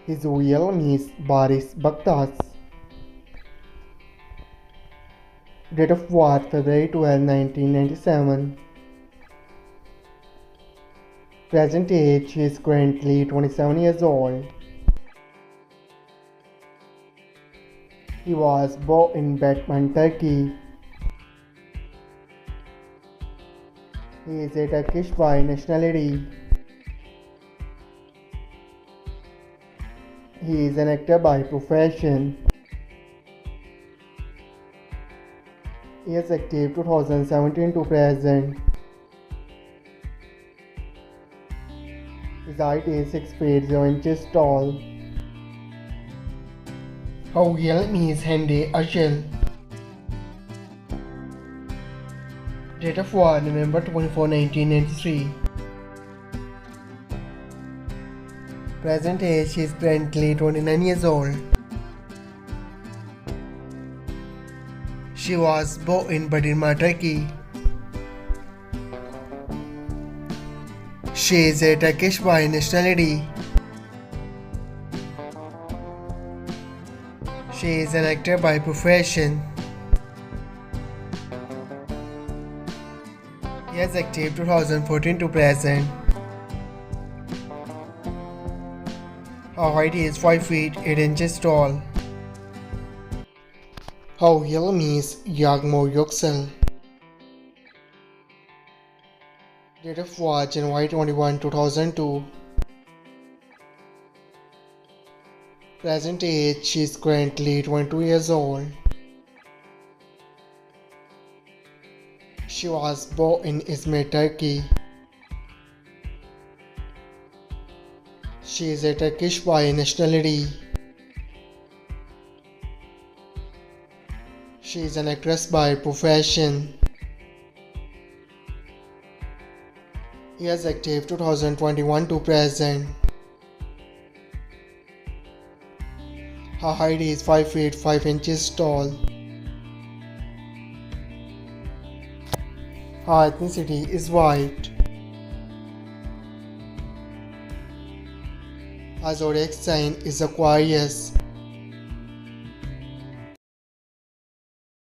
His real name is Baris Baktas. Date of birth February 12, 1997. Present age he is currently 27 years old. He was born in Batman, Turkey. He is a Turkish by nationality. He is an actor by profession. He is active 2017 to present. His height is 6 feet 0 inches tall. Her real name is Hande Ercel. Date of birth November 24, 1993. Present age she is currently 29 years old. She was born in Baris, Turkey. She is a Turkish by nationality. She is an actor by profession. He is active 2014 to present. Her height is 5 feet 8 inches tall. Her real name is Yagmur Yuksel. Date of birth January 21, 2002. Present age she is currently 22 years old. She was born in Izmir, Turkey. She is a Turkish by nationality. She is an actress by profession. He is active 2021 to present. Her height is 5 feet 5 inches tall. Her ethnicity is white. Her zodiac sign is Aquarius.